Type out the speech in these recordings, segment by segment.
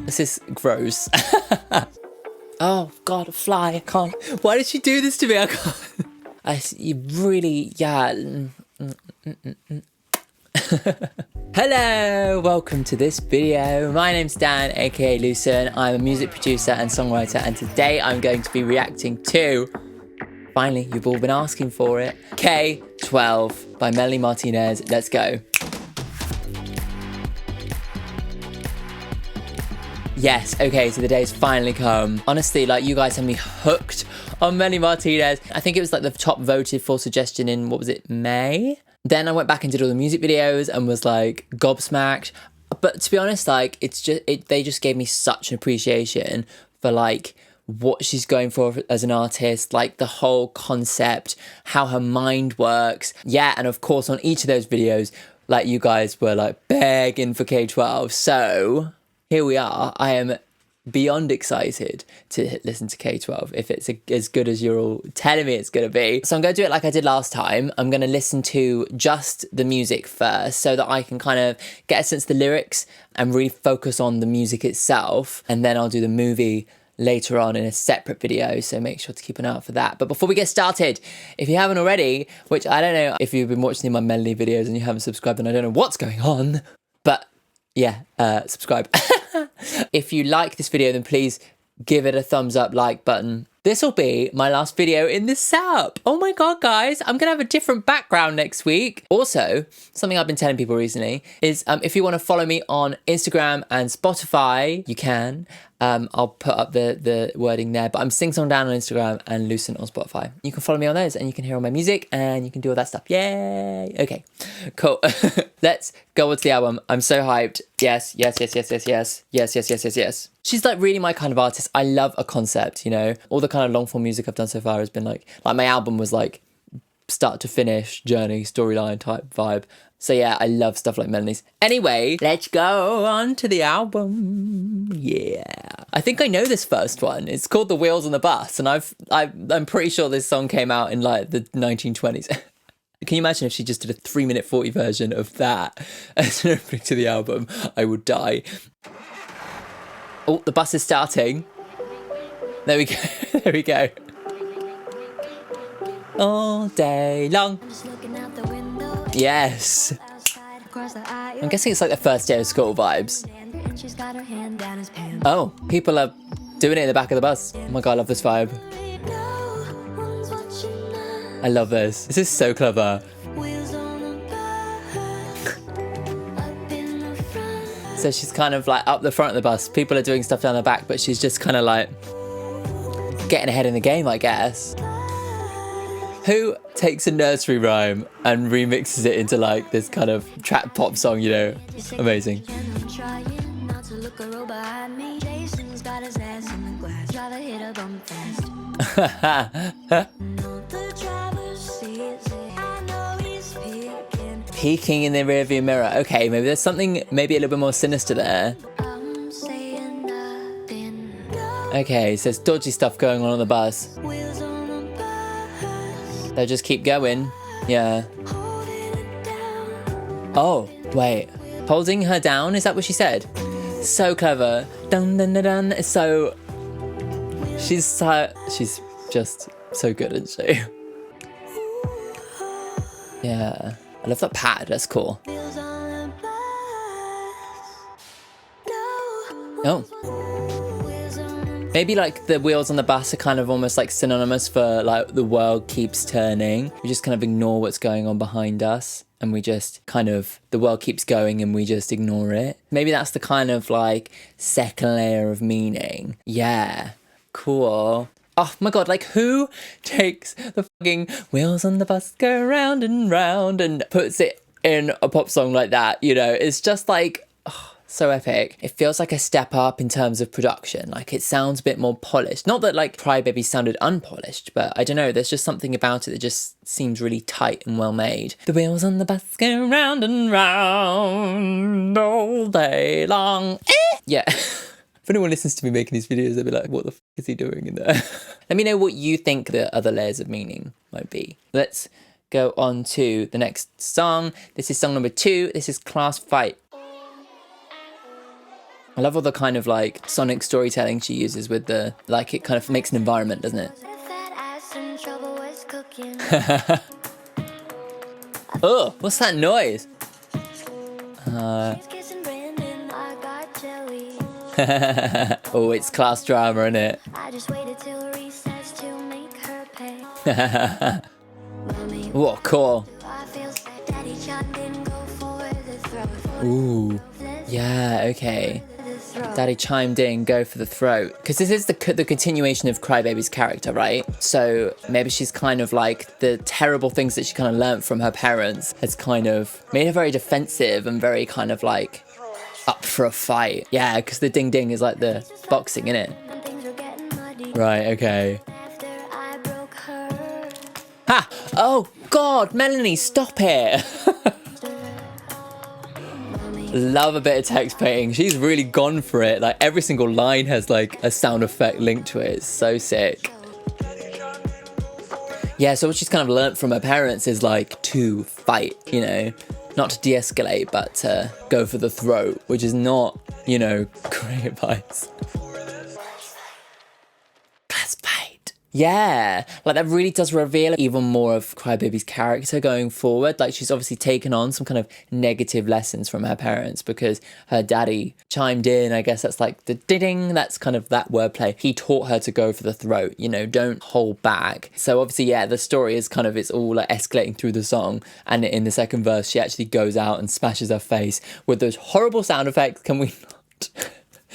This is gross. Oh God, a fly, I can't. Why did she do this to me? I can't. You really, yeah. Hello, welcome to this video. My name's Dan, aka Lucen. I'm a music producer and songwriter, and today I'm going to be reacting to, finally, you've all been asking for it, K-12 by Melanie Martinez. Let's go. Yes, okay, so the day's finally come. Honestly, like, you guys have me hooked on Melanie Martinez. I think it was like the top voted for suggestion in, what was it, May? Then I went back and did all the music videos and was like gobsmacked. But to be honest, like, they just gave me such an appreciation for like what she's going for as an artist, like the whole concept, how her mind works. Yeah, and of course on each of those videos, like, you guys were like begging for K-12. So here we are. I am beyond excited to listen to K-12 if it's as good as you're all telling me it's going to be. So I'm going to do it like I did last time. I'm going to listen to just the music first so that I can kind of get a sense of the lyrics and really focus on the music itself. And then I'll do the movie later on in a separate video, so make sure to keep an eye out for that. But before we get started, if you haven't already, which I don't know if you've been watching my Melanie videos and you haven't subscribed, then I don't know what's going on, but yeah, subscribe. If you like this video, then please give it a thumbs up, like button. This will be my last video in this setup. Oh my God, guys, I'm gonna have a different background next week. Also, something I've been telling people recently is if you want to follow me on Instagram and Spotify, you can. I'll put up the wording there, but I'm Sing Song Down on Instagram and Lucent on Spotify. You can follow me on those and you can hear all my music and you can do all that stuff. Yay! Okay, cool. Let's go on to the album. I'm so hyped. Yes, yes, yes, yes, yes, yes, yes, yes, yes, yes, yes. She's like really my kind of artist. I love a concept, you know? All the kind of long form music I've done so far has been like my album was like start to finish, journey, storyline type vibe. So yeah, I love stuff like Melanie's. Anyway, let's go on to the album. Yeah. I think I know this first one. It's called The Wheels on the Bus, and I'm pretty sure this song came out in like the 1920s. Can you imagine if she just did a 3-minute 40 version of that as an opening to the album? I would die. Oh, the bus is starting. There we go. There we go. All day long. Yes. I'm guessing it's like the first day of school vibes. Oh, people are doing it in the back of the bus. Oh my God, I love this vibe. I love this. This is so clever. So she's kind of like up the front of the bus. People are doing stuff down the back, but she's just kind of like getting ahead in the game, I guess. Who takes a nursery rhyme and remixes it into like this kind of trap pop song, you know? Amazing. Peeking in the rearview mirror. Okay, maybe there's something maybe a little bit more sinister there. Okay, so there's dodgy stuff going on the bus. They'll just keep going. Yeah. Oh, wait. Holding her down? Is that what she said? So clever. Dun dun dun dun. So she's just so good, isn't she? Yeah. I love that pad. That's cool. Oh. Maybe like the wheels on the bus are kind of almost like synonymous for like the world keeps turning. We just kind of ignore what's going on behind us and we just kind of, the world keeps going and we just ignore it. Maybe that's the kind of like second layer of meaning. Yeah, cool. Oh my God, like who takes the fucking wheels on the bus go round and puts it in a pop song like that, you know? It's just like, oh, so epic. It feels like a step up in terms of production. Like it sounds a bit more polished. Not that like Cry Baby sounded unpolished, but I don't know. There's just something about it that just seems really tight and well made. The wheels on the bus go round and round all day long. Yeah. If anyone listens to me making these videos, they'll be like, what the f is he doing in there? Let me know what you think the other layers of meaning might be. Let's go on to the next song. This is song number 2. This is Class Fight. I love all the kind of like sonic storytelling she uses with the, like it kind of makes an environment, doesn't it? Oh, what's that noise? Oh, it's class drama, isn't it? I just waited till recess to make her pay. What cool. Ooh. Yeah, okay. Daddy chimed in, go for the throat. Because this is the continuation of Crybaby's character, right? So maybe she's kind of like the terrible things that she kind of learnt from her parents has kind of made her very defensive and very kind of like up for a fight. Yeah, because the ding ding is like the boxing, innit? Right, okay. Ha! Oh, God, Melanie, stop it! Love a bit of text painting. She's really gone for it. Like every single line has like a sound effect linked to it. It's so sick. Yeah, so what she's kind of learnt from her parents is like to fight, you know, not to de-escalate, but to go for the throat, which is not, you know, great advice. Let's fight. Yeah, like that really does reveal even more of Crybaby's character going forward. Like she's obviously taken on some kind of negative lessons from her parents because her daddy chimed in. I guess that's like the ding, that's kind of that wordplay. He taught her to go for the throat, you know, don't hold back. So obviously, yeah, the story is kind of, it's all like escalating through the song. And in the second verse, she actually goes out and smashes her face with those horrible sound effects. Can we not?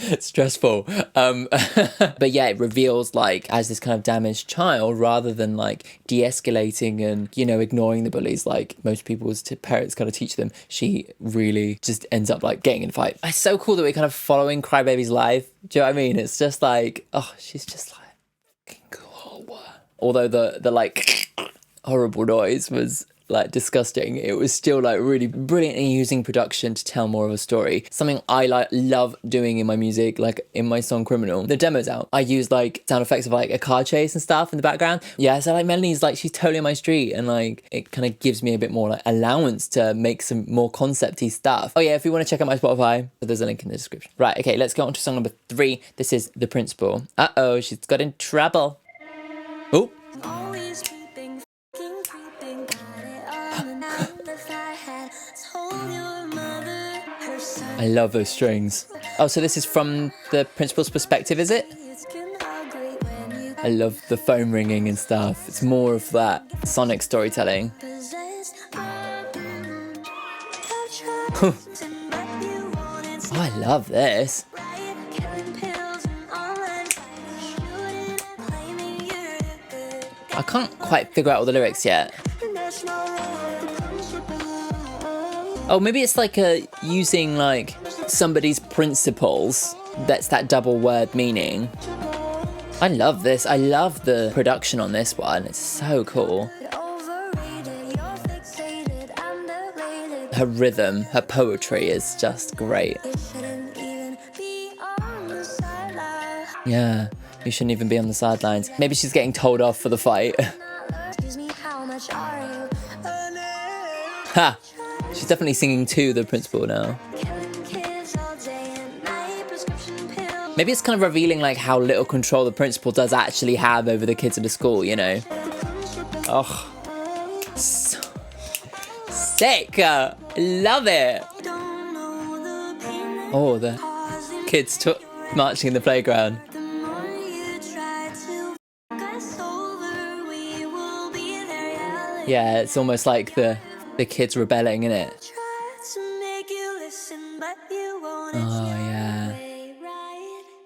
It's stressful. But yeah, it reveals like as this kind of damaged child, rather than like de-escalating and, you know, ignoring the bullies like most people's parents kind of teach them, she really just ends up like getting in a fight. It's so cool that we're kind of following Crybaby's life. Do you know what I mean? It's just like, oh, she's just like fucking cool. Although the like horrible noise was like disgusting, it was still like really brilliantly using production to tell more of a story. Something I like love doing in my music, like in my song Criminal. The demo's out. I use like sound effects of like a car chase and stuff in the background. Yeah, so like Melanie's like, she's totally on my street, and like it kind of gives me a bit more like allowance to make some more concept-y stuff. Oh yeah, if you want to check out my Spotify, there's a link in the description. Right, okay, let's go on to song number 3. This is The Principal. Uh-oh, she's got in trouble. Oh. I love those strings. Oh, so this is from the principal's perspective, is it? I love the phone ringing and stuff. It's more of that sonic storytelling. Oh, I love this. I can't quite figure out all the lyrics yet. Oh, maybe it's like using like somebody's principles. That's that double word meaning. I love this. I love the production on this one. It's so cool. Her rhythm, her poetry is just great. Yeah, you shouldn't even be on the sidelines. Maybe she's getting told off for the fight. Ha! She's definitely singing to the principal now. Maybe it's kind of revealing like how little control the principal does actually have over the kids in the school, you know? Oh, so sick! Love it! Oh, the kids marching in the playground. Yeah, it's almost like the kids rebelling, innit? Oh, yeah.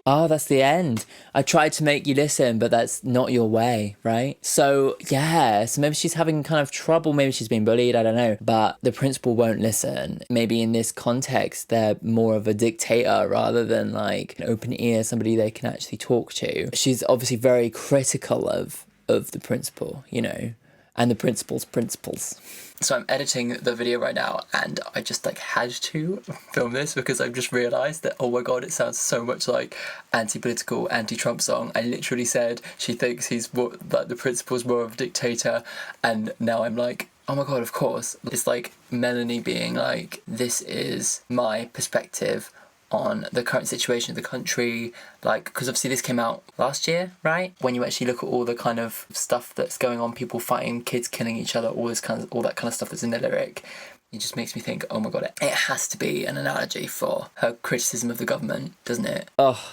Oh, that's the end. I tried to make you listen, but that's not your way, right? So, yeah, so maybe she's having kind of trouble. Maybe she's being bullied, I don't know. But the principal won't listen. Maybe in this context, they're more of a dictator rather than like an open ear, somebody they can actually talk to. She's obviously very critical of the principal, you know, and the principal's principles. So I'm editing the video right now, and I just like had to film this because I've just realised that, oh my god, it sounds so much like anti-political, anti-Trump song. I literally said she thinks he's more, that the principal's more of a dictator, and now I'm like, oh my god, of course. It's like Melanie being like, this is my perspective on the current situation of the country, like, because obviously this came out last year, right? When you actually look at all the kind of stuff that's going on, people fighting, kids killing each other, all that kind of stuff that's in the lyric, it just makes me think, oh my god, it has to be an analogy for her criticism of the government, doesn't it? Oh,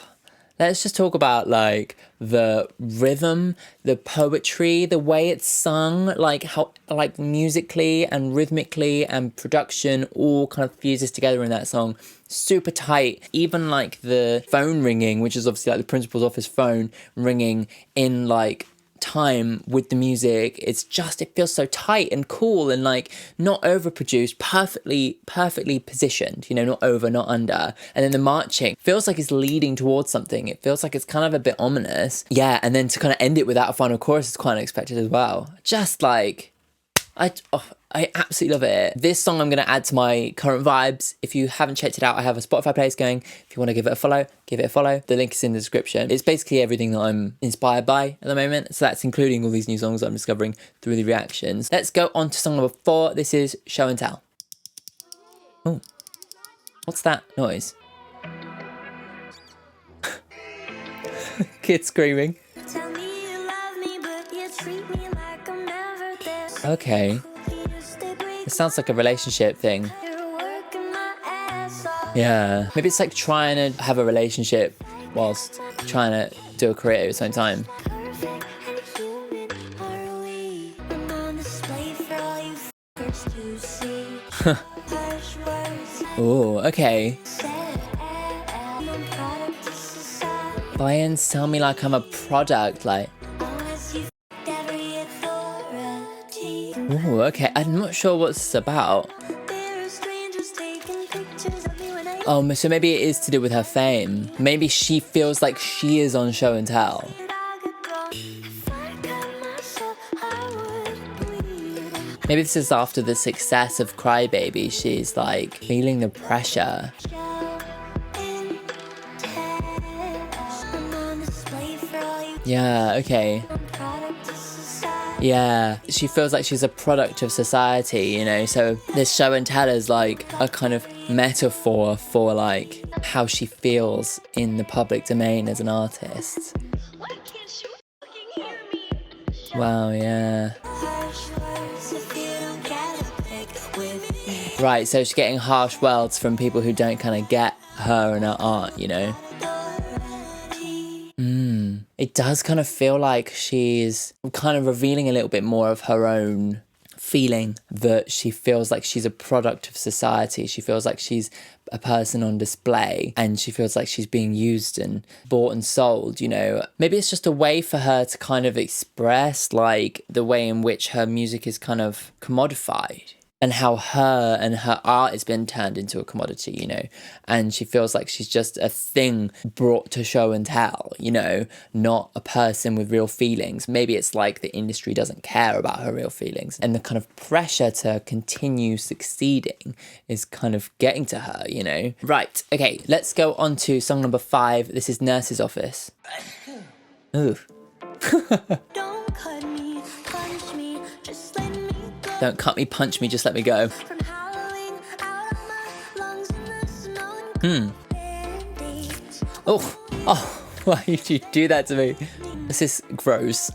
let's just talk about, like, the rhythm, the poetry, the way it's sung, like, how, like, musically and rhythmically and production all kind of fuses together in that song. Super tight. Even, like, the phone ringing, which is obviously, like, the principal's office phone ringing in, like, time with the music. It's just, it feels so tight and cool and, like, not overproduced, perfectly positioned, you know, not over, not under. And then the marching feels like it's leading towards something. It feels like it's kind of a bit ominous. Yeah, and then to kind of end it without a final chorus is quite unexpected as well. Just like, I absolutely love it. This song I'm going to add to my current vibes. If you haven't checked it out, I have a Spotify playlist going. If you want to give it a follow, give it a follow. The link is in the description. It's basically everything that I'm inspired by at the moment. So that's including all these new songs I'm discovering through the reactions. Let's go on to song number 4. This is Show and Tell. Oh, what's that noise? Kids screaming. Okay. It sounds like a relationship thing. Yeah. Maybe it's like trying to have a relationship whilst trying to do a career at the same time. Oh, okay. Lions tell me like I'm a product, like. Oh, okay. I'm not sure what it's about. Oh, so maybe it is to do with her fame. Maybe she feels like she is on Show and Tell. Maybe this is after the success of Cry Baby. She's like feeling the pressure. Yeah, okay. Yeah, she feels like she's a product of society, you know, so this show and tell is like a kind of metaphor for like how she feels in the public domain as an artist. Wow, yeah. Right, so she's getting harsh words from people who don't kind of get her and her art, you know. It does kind of feel like she's kind of revealing a little bit more of her own feeling, that she feels like she's a product of society. She feels like she's a person on display and she feels like she's being used and bought and sold, you know. Maybe it's just a way for her to kind of express like the way in which her music is kind of commodified. And how her and her art has been turned into a commodity, you know, and she feels like she's just a thing brought to show and tell, you know, not a person with real feelings. Maybe it's like the industry doesn't care about her real feelings, and the kind of pressure to continue succeeding is kind of getting to her, you know. Right, okay, let's go on to song number 5. This is Nurse's Office. Ooh. Don't cut me, punch me, just let me go. Oh, why did you do that to me? This is gross.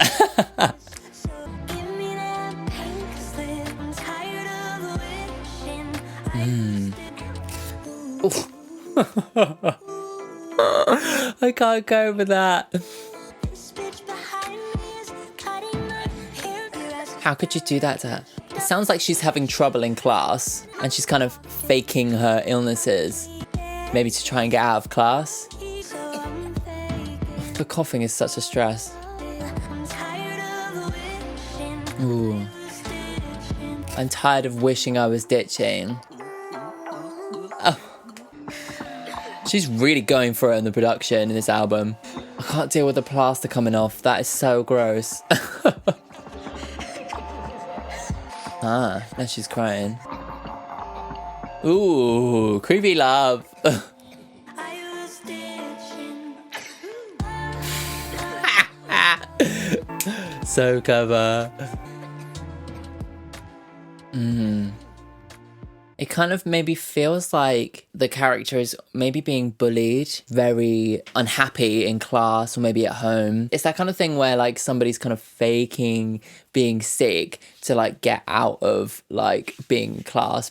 I can't go with that. How could you do that to her? It sounds like she's having trouble in class and she's kind of faking her illnesses, maybe to try and get out of class. The coughing is such a stress. Ooh. I'm tired of wishing I was ditching. Oh. She's really going for it in the production in this album. I can't deal with the plaster coming off. That is so gross. Ah, now she's crying. Ooh, creepy love. So clever. It kind of maybe feels like the character is maybe being bullied, very unhappy in class or maybe at home. It's that kind of thing where like somebody's kind of faking being sick to like get out of like being in class,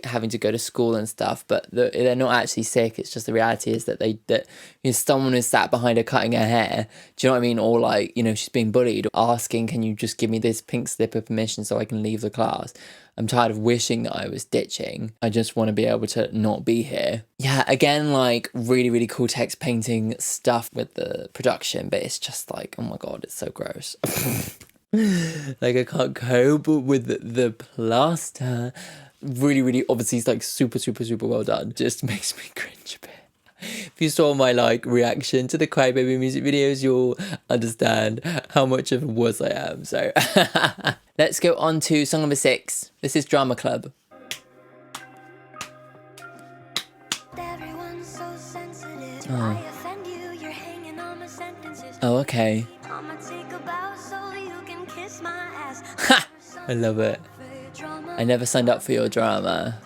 having to go to school and stuff, but they're not actually sick. It's just the reality is that someone is sat behind her cutting her hair. Do you know what I mean? Or like, she's being bullied, asking, can you just give me this pink slip of permission so I can leave the class? I'm tired of wishing that I was ditching. I just want to be able to not be here. Yeah, again, like really, really cool text painting stuff with the production, but it's just like, oh my God, it's so gross. Like I can't cope with the plaster. Really, really, obviously it's like super, super, super well done. Just makes me cringe a bit. If you saw my like reaction to the Crybaby music videos, you'll understand how much of a wuss I am. So let's go on to song number 6. This is Drama Club. Oh. Oh, okay. Ha! I love it. I never signed up for your drama.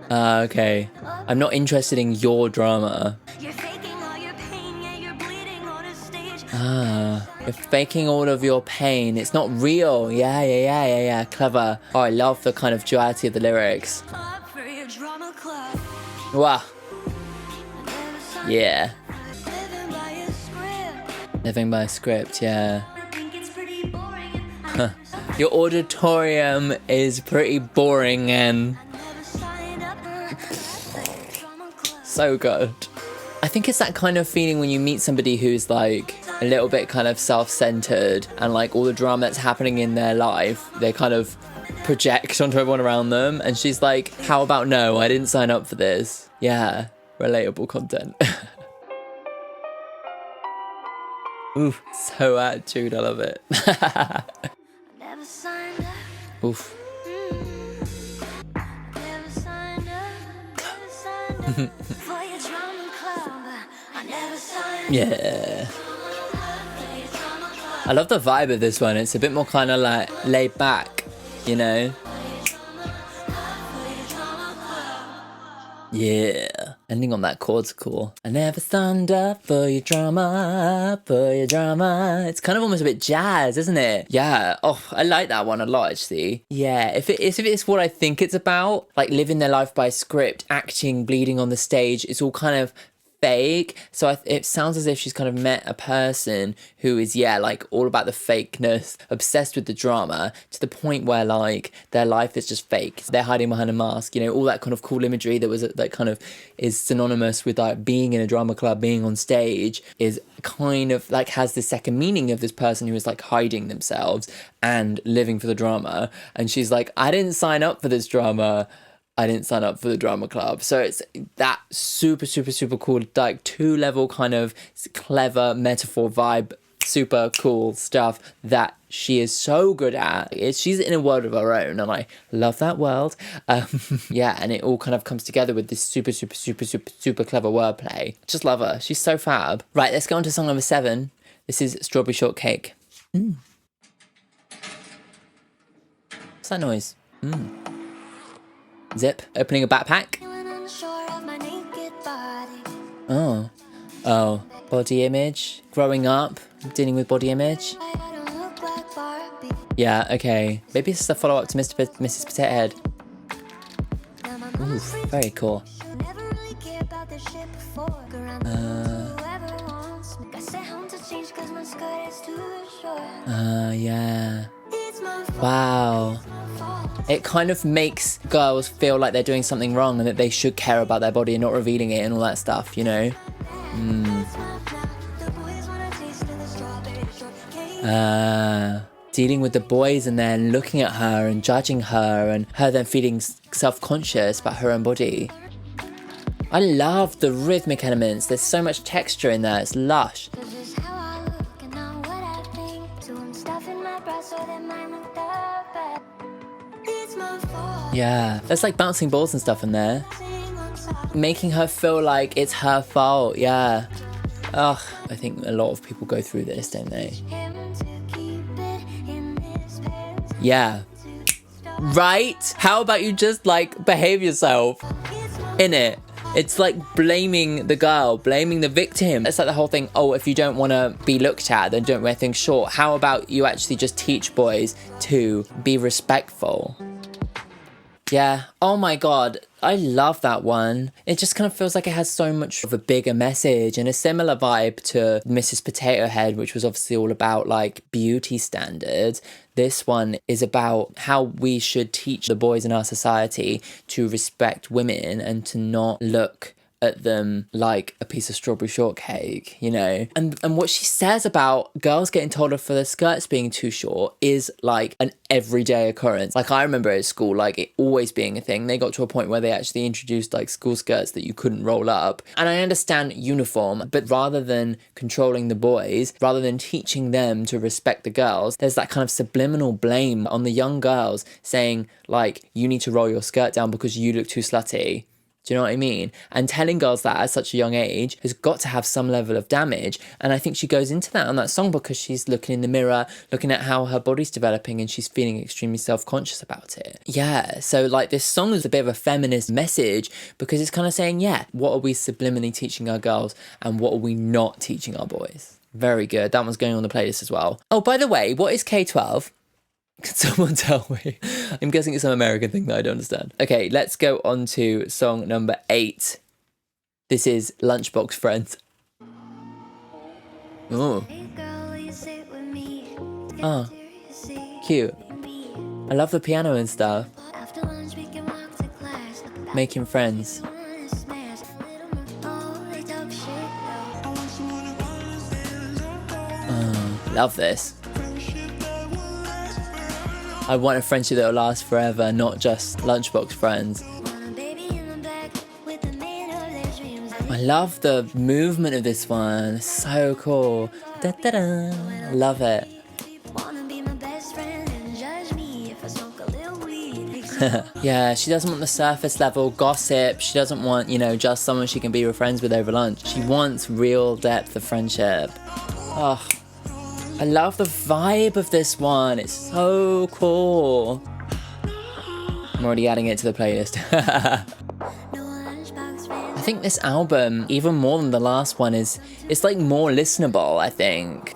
Okay. I'm not interested in your drama. You're faking all your pain, yeah, you're bleeding on a stage. You're faking all of your pain. It's not real. Yeah. Clever. Oh, I love the kind of duality of the lyrics. Wow. Yeah. Living by a script, yeah. Your auditorium is pretty boring and so good. I think it's that kind of feeling when you meet somebody who's like a little bit kind of self-centered and like all the drama that's happening in their life, they kind of project onto everyone around them. And she's like, how about no, I didn't sign up for this. Yeah, relatable content. Ooh, so attitude, I love it. Oof. Yeah. I love the vibe of this one. It's a bit more kind of like laid back, Yeah. Ending on that chord's cool. I never signed up for your drama, It's kind of almost a bit jazz, isn't it? Yeah. Oh, I like that one a lot, actually. Yeah. If it's what I think it's about, like living their life by script, acting, bleeding on the stage, it's all kind of fake. So it sounds as if she's kind of met a person who is, like all about the fakeness, obsessed with the drama to the point where like their life is just fake. They're hiding behind a mask, all that kind of cool imagery that kind of is synonymous with like being in a drama club, being on stage, is kind of like has the second meaning of this person who is like hiding themselves and living for the drama. And she's like, I didn't sign up for this drama. I didn't sign up for the drama club. So it's that super, super, super cool, like 2-level kind of clever metaphor vibe, super cool stuff that she is so good at. She's in a world of her own, and I love that world. And it all kind of comes together with this super, super, super, super, super clever wordplay. Just love her. She's so fab. Right, let's go on to song number 7. This is Strawberry Shortcake. What's that noise? Zip, opening a backpack. Oh, body image, growing up, dealing with body image. Yeah, okay. Maybe it's a follow-up to Mrs. Potato Head. Ooh, very cool. Yeah. Wow. It kind of makes girls feel like they're doing something wrong and that they should care about their body and not revealing it and all that stuff, Dealing with the boys and then looking at her and judging her and her then feeling self-conscious about her own body. I love the rhythmic elements. There's so much texture in there. It's lush. Yeah, there's like bouncing balls and stuff in there. Making her feel like it's her fault, yeah. Ugh, I think a lot of people go through this, don't they? Yeah. Right? How about you just like behave yourself? In it. It's like blaming the girl, blaming the victim. It's like the whole thing, oh, if you don't want to be looked at, then don't wear things short. How about you actually just teach boys to be respectful? Yeah, oh my god, I love that one. It just kind of feels like it has so much of a bigger message, and a similar vibe to Mrs. Potato Head, which was obviously all about like beauty standards. This one is about how we should teach the boys in our society to respect women and to not look at them like a piece of strawberry shortcake, you know? And what she says about girls getting told off for their skirts being too short is like an everyday occurrence. Like I remember at school, like it always being a thing. They got to a point where they actually introduced like school skirts that you couldn't roll up. And I understand uniform, but rather than controlling the boys, rather than teaching them to respect the girls, there's that kind of subliminal blame on the young girls saying like, you need to roll your skirt down because you look too slutty. Do you know what I mean? And telling girls that at such a young age has got to have some level of damage. And I think she goes into that on that song because she's looking in the mirror, looking at how her body's developing, and she's feeling extremely self-conscious about it. Yeah, so like this song is a bit of a feminist message because it's kind of saying, yeah, what are we subliminally teaching our girls and what are we not teaching our boys? Very good. That one's going on the playlist as well. Oh, by the way, what is K-12? Can someone tell me? I'm guessing it's some American thing that I don't understand. Okay, let's go on to song number 8. This is Lunchbox Friends. Oh. Oh, cute. I love the piano and stuff. Making friends. Oh, love this. I want a friendship that will last forever, not just lunchbox friends. I love the movement of this one. It's so cool. Da, da, da. Love it. Yeah, she doesn't want the surface level gossip. She doesn't want, you know, just someone she can be friends with over lunch. She wants real depth of friendship. Oh. I love the vibe of this one. It's so cool. I'm already adding it to the playlist. I think this album, even more than the last one, it's like more listenable, I think.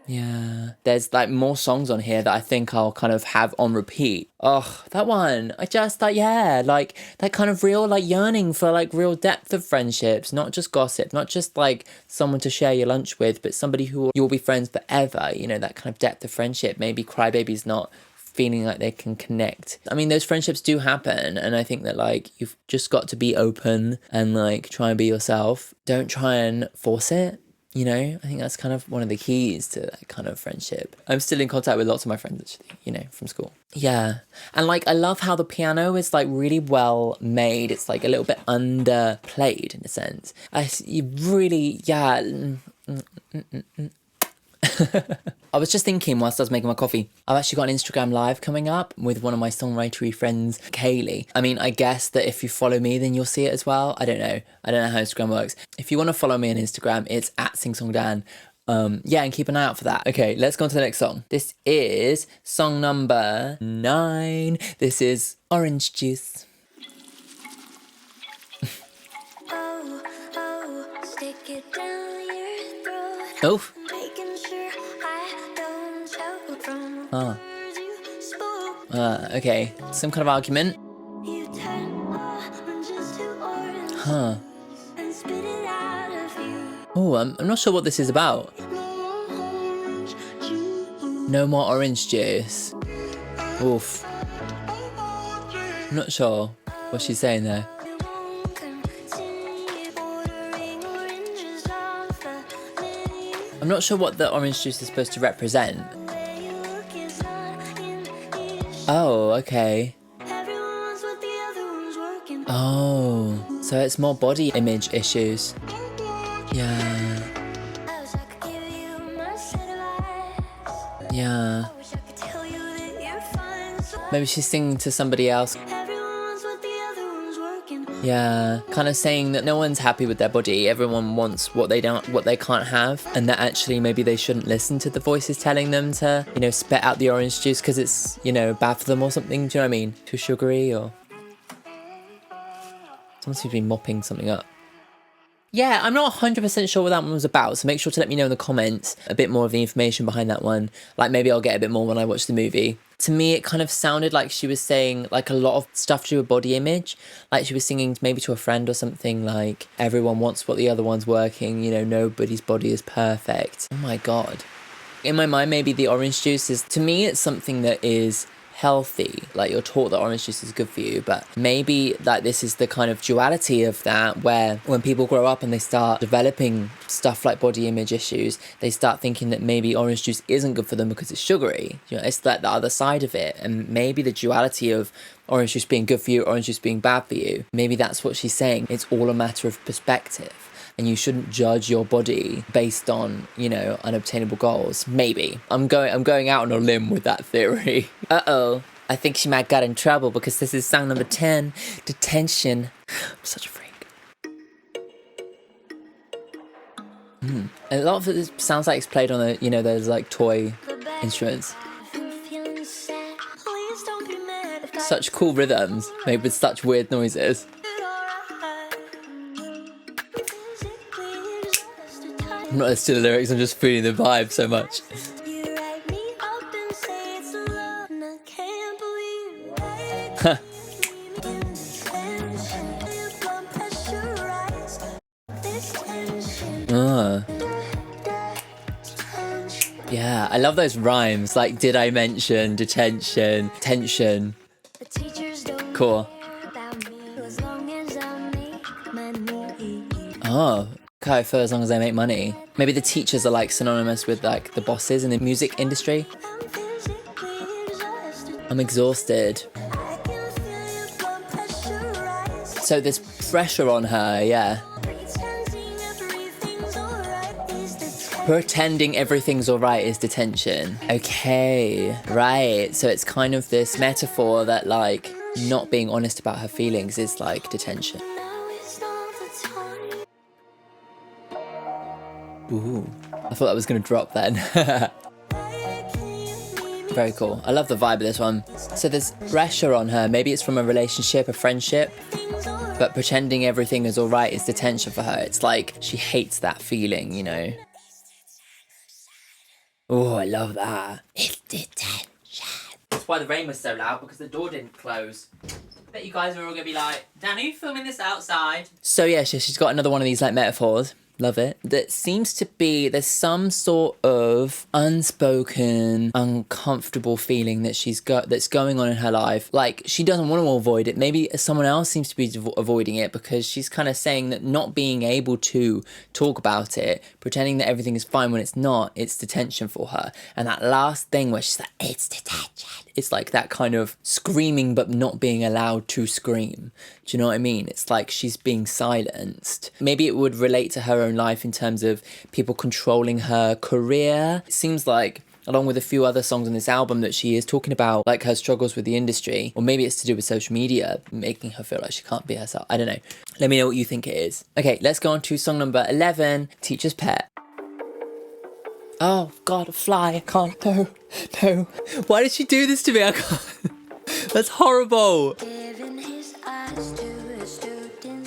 Yeah, there's like more songs on here that I think I'll kind of have on repeat. Oh, that one, I just like, yeah, like that kind of real like yearning for like real depth of friendships, not just gossip, not just like someone to share your lunch with, but somebody who you'll be friends forever, you know, that kind of depth of friendship. Maybe Crybaby's not feeling like they can connect. I mean, those friendships do happen, and I think that like you've just got to be open and like try and be yourself. Don't try and force it. You know, I think that's kind of one of the keys to that kind of friendship. I'm still in contact with lots of my friends, actually, you know, from school. Yeah. And like, I love how the piano is like really well made. It's like a little bit underplayed in a sense. You really, yeah. I was just thinking whilst I was making my coffee, I've actually got an Instagram live coming up with one of my songwritery friends, Kaylee. I mean, I guess that if you follow me, then you'll see it as well. I don't know how Instagram works. If you want to follow me on Instagram, it's @SingSongDan. Yeah, and keep an eye out for that. Okay, let's go on to the next song. This is song number 9. This is Orange Juice. Stick it down your throat. Oh. Okay. Some kind of argument. Huh. Oh, I'm not sure what this is about. No more orange juice. Oof. I'm not sure what she's saying there. I'm not sure what the orange juice is supposed to represent. Oh, okay. Oh, so it's more body image issues. Yeah. Yeah. Maybe she's singing to somebody else. Yeah, kind of saying that no one's happy with their body. Everyone wants what they can't have, and that actually maybe they shouldn't listen to the voices telling them to, you know, spit out the orange juice because it's, you know, bad for them or something. Do you know what I mean? Too sugary or... Someone seems to be mopping something up. Yeah, I'm not 100% sure what that one was about, so make sure to let me know in the comments a bit more of the information behind that one. Like, maybe I'll get a bit more when I watch the movie. To me, it kind of sounded like she was saying, like, a lot of stuff to do with body image. Like, she was singing maybe to a friend or something, like, everyone wants what the other one's working, you know, nobody's body is perfect. Oh my God. In my mind, maybe the orange juice is, to me, it's something that is healthy. Like, you're taught that orange juice is good for you, but maybe like this is the kind of duality of that, where when people grow up and they start developing stuff like body image issues, they start thinking that maybe orange juice isn't good for them because it's sugary. You know, it's like the other side of it. And maybe the duality of orange juice being good for you, orange juice being bad for you, maybe that's what she's saying. It's all a matter of perspective. And you shouldn't judge your body based on, you know, unobtainable goals. Maybe. I'm going out on a limb with that theory. Uh-oh. I think she might got in trouble because this is song number 10, Detention. I'm such a freak. And a lot of it sounds like it's played on the, you know, those like toy instruments. Such cool rhythms made with such weird noises. I'm not listening to the lyrics, I'm just feeling the vibe so much. Yeah, I love those rhymes, like did I mention, detention, tension. Cool. Oh. Okay, for as long as they make money. Maybe the teachers are like synonymous with like the bosses in the music industry. I'm exhausted. So there's pressure on her, yeah. Pretending everything's alright is detention. Okay, right. So it's kind of this metaphor that like not being honest about her feelings is like detention. Ooh, I thought that was going to drop then. Very cool. I love the vibe of this one. So there's pressure on her. Maybe it's from a relationship, a friendship, but pretending everything is all right is detention for her. It's like she hates that feeling, you know. Oh, I love that. It's detention. That's why the rain was so loud, because the door didn't close. I bet you guys are all going to be like, Dan, are you filming this outside? So yeah, she's got another one of these like metaphors. Love it. That seems to be, there's some sort of unspoken, uncomfortable feeling that that's going on in her life. Like, she doesn't want to avoid it. Maybe someone else seems to be avoiding it, because she's kind of saying that not being able to talk about it, pretending that everything is fine when it's not, it's detention for her. And that last thing where she's like, it's detention. It's like that kind of screaming but not being allowed to scream. Do you know what I mean? It's like she's being silenced. Maybe it would relate to her own life in terms of people controlling her career. It seems like, along with a few other songs on this album, that she is talking about like her struggles with the industry, or maybe it's to do with social media, making her feel like she can't be herself. I don't know. Let me know what you think it is. Okay, let's go on to song number 11, Teacher's Pet. Oh God, a fly, I can't, no. Why did she do this to me? I can't. That's horrible.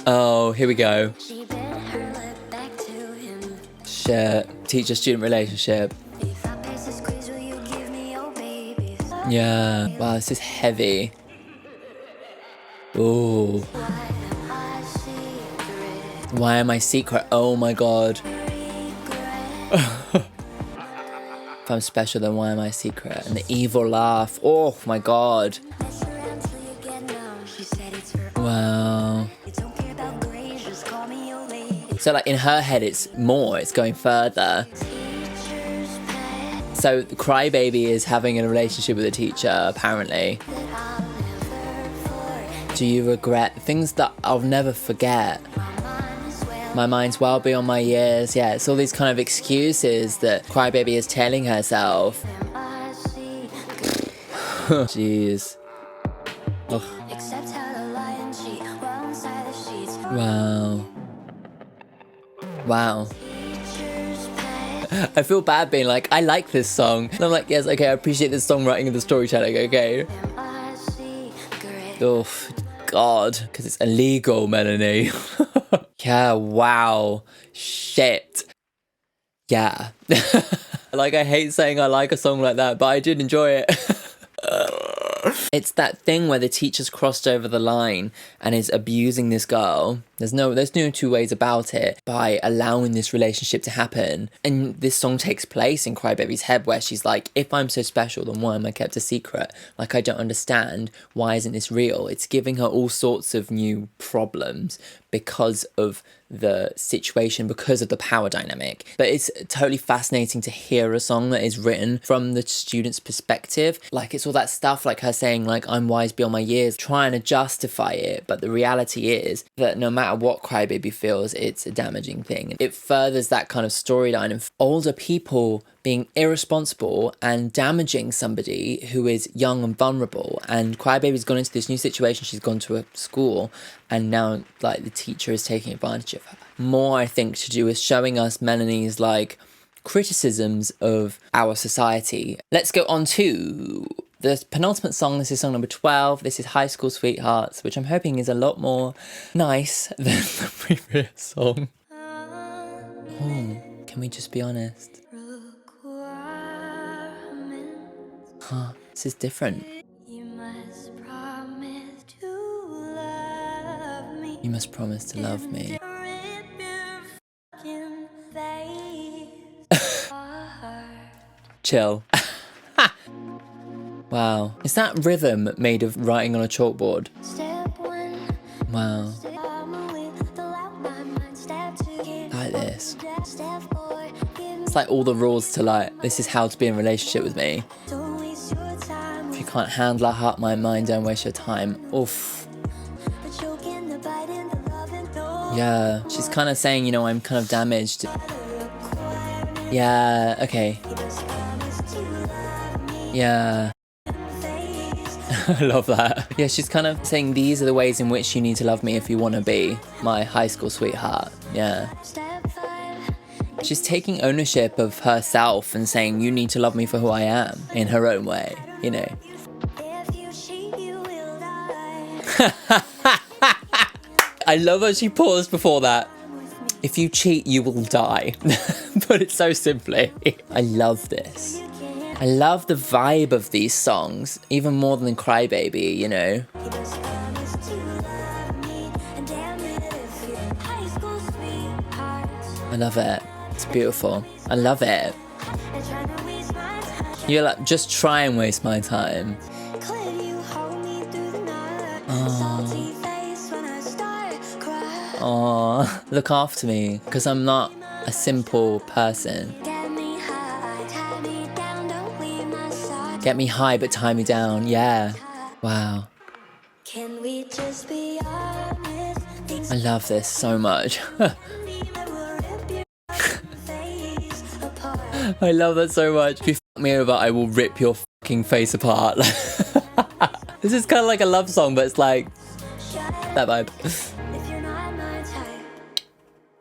Oh, here we go. Shit, teacher-student relationship. Yeah, wow, this is heavy. Ooh. Why am I secret? Oh my God. If I'm special, then why am I secret? And the evil laugh. Oh my God. Wow. So like in her head, it's going further. So the crybaby is having a relationship with a teacher, apparently. Do you regret things that I'll never forget? My mind's well beyond my years. Yeah, it's all these kind of excuses that crybaby is telling herself. Jeez. Ugh. Wow. Wow. I feel bad being like, I like this song. And I'm like, yes, okay, I appreciate the songwriting and the storytelling, okay? Oof. God, because it's illegal, Melanie. Yeah, wow. Shit. Yeah. Like, I hate saying I like a song like that, but I did enjoy it. It's that thing where the teacher's crossed over the line and is abusing this girl. There's no two ways about it, by allowing this relationship to happen. And this song takes place in Crybaby's head, where she's like, if I'm so special, then why am I kept a secret? Like, I don't understand. Why isn't this real? It's giving her all sorts of new problems because of the situation, because of the power dynamic. But it's totally fascinating to hear a song that is written from the student's perspective. Like, it's all that stuff, like her saying, like, I'm wise beyond my years, trying to justify it. But the reality is that no matter what Crybaby feels, it's a damaging thing. It furthers that kind of storyline of older people being irresponsible and damaging somebody who is young and vulnerable. And Crybaby's gone into this new situation. She's gone to a school, and now, like, the teacher is taking advantage of her. More, I think, to do with showing us Melanie's, like, criticisms of our society. Let's go on to the penultimate song. This is song number 12. This is High School Sweethearts, which I'm hoping is a lot more nice than the previous song. Oh, can we just be honest? Huh, this is different. You must promise to love me. Chill. Wow. Is that rhythm made of writing on a chalkboard? Wow. Like this. It's like all the rules to, like, this is how to be in a relationship with me. If you can't handle a heart, my mind, don't waste your time. Oof. Yeah, she's kind of saying, you know, I'm kind of damaged. Yeah, okay. Yeah. I love that. Yeah, she's kind of saying these are the ways in which you need to love me if you want to be my high school sweetheart. Yeah. She's taking ownership of herself and saying, you need to love me for who I am, in her own way, you know. I love how she paused before that. If you cheat, you will die. Put it so simply. I love this. I love the vibe of these songs, even more than Crybaby, you know. I love it. It's beautiful. I love it. You're like, just try and waste my time. Oh, look after me, because I'm not a simple person. Get me high, but tie me down. Yeah. Wow. Can we just be honest? I love this so much. I love that so much. If you fuck me over, I will rip your fucking face apart. This is kind of like a love song, but it's like that vibe.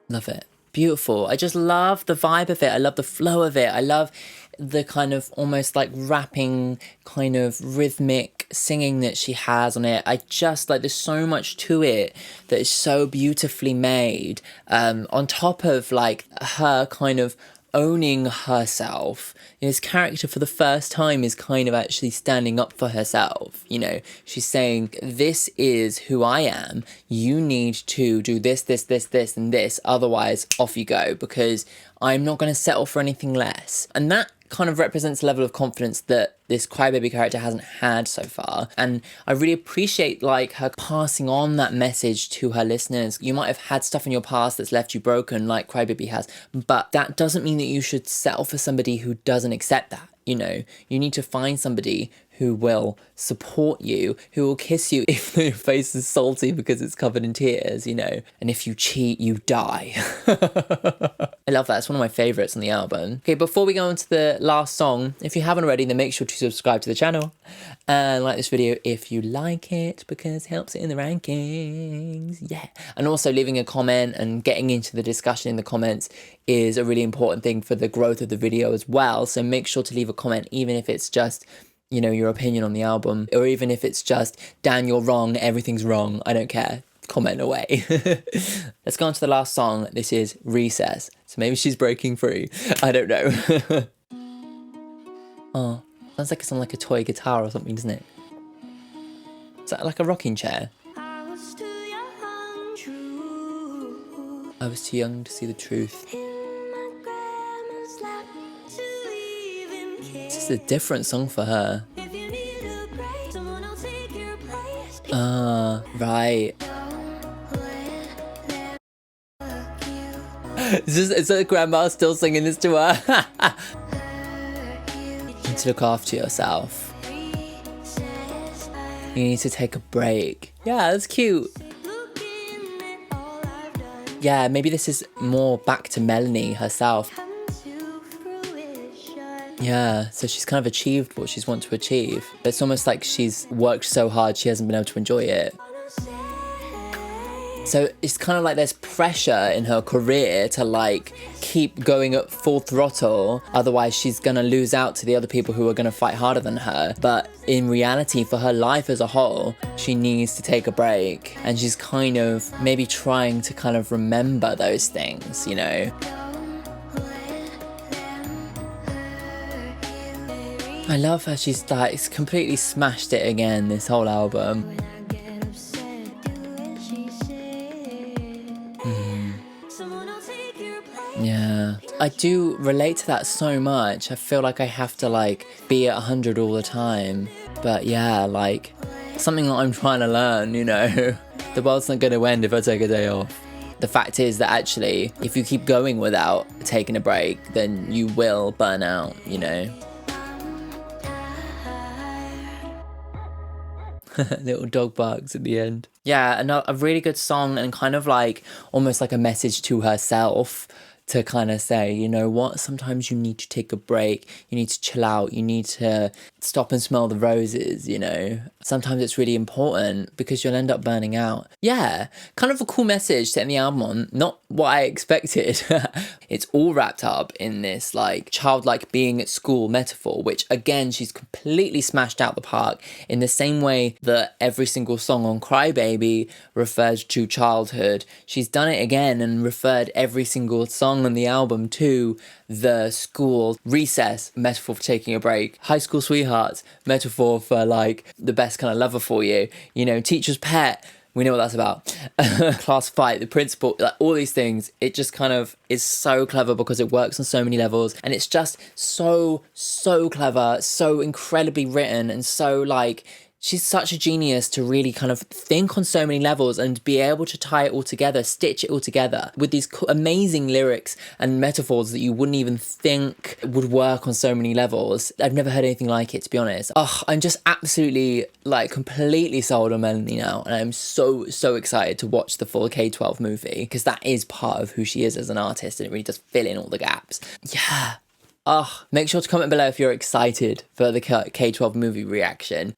Love it. Beautiful. I just love the vibe of it. I love the flow of it. I love the kind of almost like rapping kind of rhythmic singing that she has on it. I just like, there's so much to it that is so beautifully made. On top of like her kind of owning herself. His character for the first time is kind of actually standing up for herself. You know, she's saying, this is who I am. You need to do this, this, this, this, and this. Otherwise, off you go, because I'm not going to settle for anything less. And that kind of represents a level of confidence that this Crybaby character hasn't had so far. And I really appreciate like her passing on that message to her listeners. You might have had stuff in your past that's left you broken like Crybaby has, but that doesn't mean that you should settle for somebody who doesn't accept that. You know, you need to find somebody who will support you, who will kiss you if your face is salty because it's covered in tears, you know. And if you cheat, you die. I love that. It's one of my favourites on the album. Okay, before we go on to the last song, if you haven't already, then make sure to subscribe to the channel and like this video if you like it, because it helps it in the rankings. Yeah. And also leaving a comment and getting into the discussion in the comments is a really important thing for the growth of the video as well. So make sure to leave a comment, even if it's just you know, your opinion on the album, or even if it's just, Dan, you're wrong, everything's wrong, I don't care. Comment away. Let's go on to the last song. This is Recess. So maybe she's breaking free. I don't know. Oh, sounds like it's on like a toy guitar or something, doesn't it? Is that like a rocking chair? I was too young to see the truth. This is a different song for her. Ah, right. Is that grandma still singing this to her? You need to look after yourself. You need to take a break. Yeah, that's cute. Yeah, maybe this is more back to Melanie herself. Yeah, so she's kind of achieved what she's wanted to achieve. It's almost like she's worked so hard she hasn't been able to enjoy it. So it's kind of like there's pressure in her career to like keep going at full throttle, otherwise she's gonna lose out to the other people who are gonna fight harder than her. But in reality, for her life as a whole, she needs to take a break, and she's kind of maybe trying to kind of remember those things, you know. I love her, she's like completely smashed it again, this whole album. Yeah, I do relate to that so much. I feel like I have to like be at 100 all the time. But yeah, like something that I'm trying to learn, you know. The world's not going to end if I take a day off. The fact is that actually, if you keep going without taking a break, then you will burn out, you know. Little dog barks at the end. Yeah, a really good song, and kind of like almost like a message to herself to kind of say, you know what, sometimes you need to take a break, you need to chill out, you need to stop and smell the roses, you know. Sometimes it's really important because you'll end up burning out. Yeah, kind of a cool message to end the album on, not what I expected. It's all wrapped up in this like childlike being at school metaphor, which again, she's completely smashed out the park in the same way that every single song on Crybaby refers to childhood. She's done it again and referred every single song on the album to the school. Recess, metaphor for taking a break. High School Sweethearts, metaphor for like the best kind of lover for you. You know, Teacher's Pet, we know what that's about. Class Fight, the principal, like all these things. It just kind of is so clever because it works on so many levels, and it's just so clever, so incredibly written, and so like, she's such a genius to really kind of think on so many levels and be able to tie it all together, stitch it all together with these amazing lyrics and metaphors that you wouldn't even think would work on so many levels. I've never heard anything like it, to be honest. Oh, I'm just absolutely like completely sold on Melanie now, and I'm so excited to watch the full K-12 movie, because that is part of who she is as an artist, and it really does fill in all the gaps. Yeah. Oh, make sure to comment below if you're excited for the K-12 movie reaction.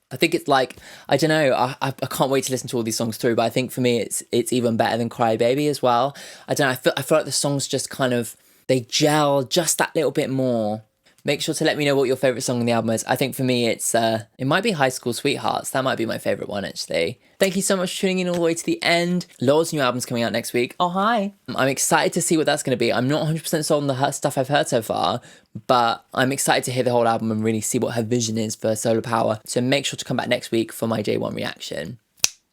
I think it's like, I don't know, I can't wait to listen to all these songs through, but I think for me it's even better than Crybaby as well. I don't know, I feel like the songs just kind of, they gel just that little bit more. Make sure to let me know what your favourite song on the album is. I think for me it might be High School Sweethearts. That might be my favourite one, actually. Thank you so much for tuning in all the way to the end. Laura's new album's coming out next week. Oh, hi. I'm excited to see what that's going to be. I'm not 100% sold on the stuff I've heard so far, but I'm excited to hear the whole album and really see what her vision is for Solar Power. So make sure to come back next week for my day one reaction.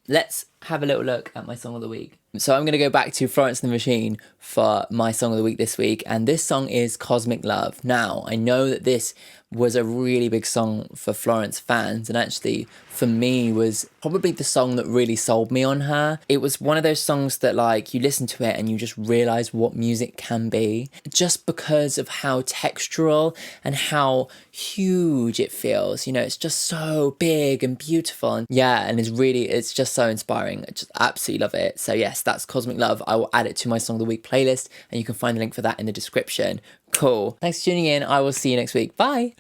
Let's have a little look at my song of the week. So I'm going to go back to Florence and the Machine for my song of the week this week, and this song is Cosmic Love. Now, I know that this was a really big song for Florence fans, and actually for me was probably the song that really sold me on her. It was one of those songs that like you listen to it and you just realize what music can be, just because of how textural and how huge it feels. You know, it's just so big and beautiful, and yeah, and it's just so inspiring. I just absolutely love it. So yes, that's Cosmic Love. I will add it to my song of the week playlist, and you can find the link for that in the description. Cool. Thanks for tuning in. I will see you next week. Bye.